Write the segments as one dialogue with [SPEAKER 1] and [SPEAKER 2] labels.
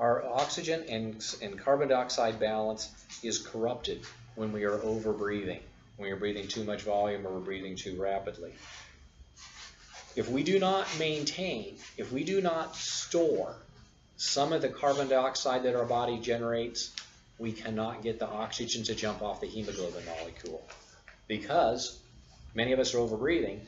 [SPEAKER 1] Our oxygen and carbon dioxide balance is corrupted when we are over breathing, when you're breathing too much volume or we're breathing too rapidly. If we do not maintain, if we do not store some of the carbon dioxide that our body generates, we cannot get the oxygen to jump off the hemoglobin molecule. Because many of us are over breathing,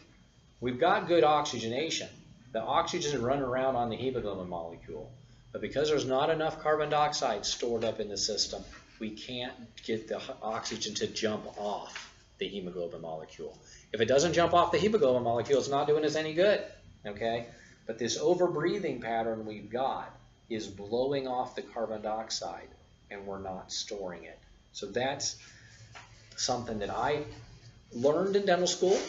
[SPEAKER 1] we've got good oxygenation. The oxygen is running around on the hemoglobin molecule. But because there's not enough carbon dioxide stored up in the system, we can't get the oxygen to jump off the hemoglobin molecule. If it doesn't jump off the hemoglobin molecule, it's not doing us any good, okay? But this over-breathing pattern we've got is blowing off the carbon dioxide, and we're not storing it. So that's something that I learned in dental school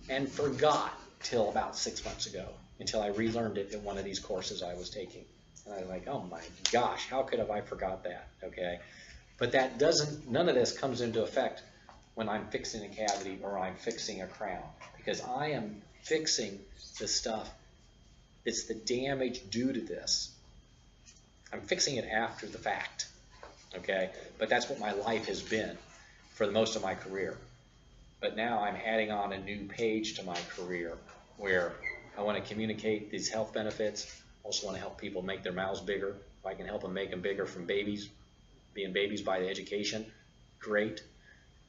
[SPEAKER 1] and forgot till about 6 months ago, until I relearned it in one of these courses I was taking. And I was like, oh my gosh, how could have I forgot that, okay? But that doesn't, none of this comes into effect when I'm fixing a cavity or I'm fixing a crown, because I am fixing the stuff. It's the damage due to this. I'm fixing it after the fact, okay? But that's what my life has been for the most of my career. But now I'm adding on a new page to my career where I want to communicate these health benefits. I also want to help people make their mouths bigger. If I can help them make them bigger from babies, being babies by the education, great.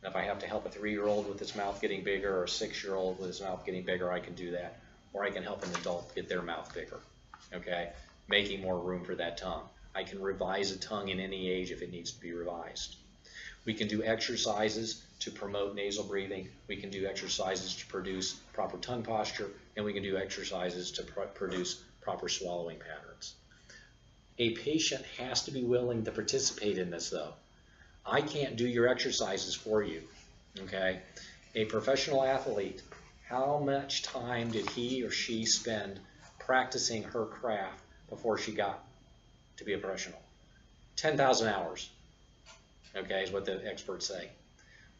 [SPEAKER 1] And if I have to help a 3-year-old with his mouth getting bigger or a 6-year-old with his mouth getting bigger, I can do that. Or I can help an adult get their mouth bigger, okay? Making more room for that tongue. I can revise a tongue in any age if it needs to be revised. We can do exercises to promote nasal breathing. We can do exercises to produce proper tongue posture, and we can do exercises to produce proper swallowing patterns. A patient has to be willing to participate in this, though. I can't do your exercises for you, okay? A professional athlete, how much time did he or she spend practicing her craft before she got to be a professional? 10,000 hours, okay, is what the experts say.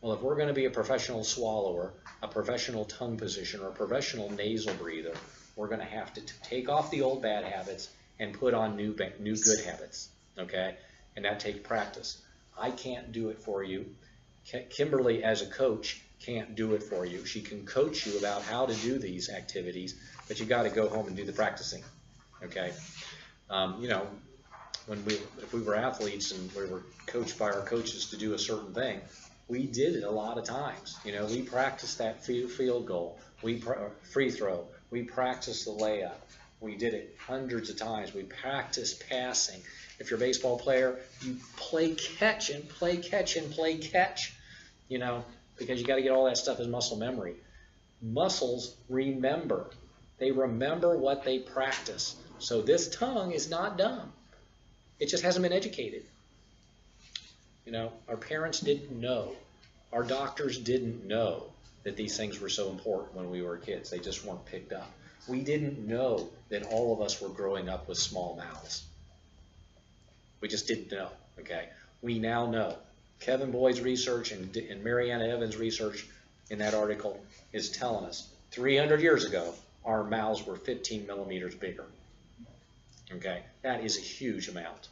[SPEAKER 1] Well, if we're going to be a professional swallower, a professional tongue positioner, or a professional nasal breather, we're going to have to take off the old bad habits and put on new good habits, okay? And that takes practice. I can't do it for you. Kimberly, as a coach, can't do it for you. She can coach you about how to do these activities, but you got to go home and do the practicing, okay? You know, if we were athletes and we were coached by our coaches to do a certain thing, we did it a lot of times. You know, we practiced that field goal, free throw, we practiced the layup. We did it hundreds of times. We practiced passing. If you're a baseball player, you play catch and play catch and play catch, you know, because you got to get all that stuff as muscle memory. Muscles remember. They remember what they practice. So this tongue is not dumb. It just hasn't been educated. You know, our parents didn't know. Our doctors didn't know that these things were so important when we were kids. They just weren't picked up. We didn't know that all of us were growing up with small mouths. We just didn't know, okay? We now know. Kevin Boyd's research and Mariana Evans' research in that article is telling us 300 years ago, our mouths were 15 millimeters bigger, okay? That is a huge amount.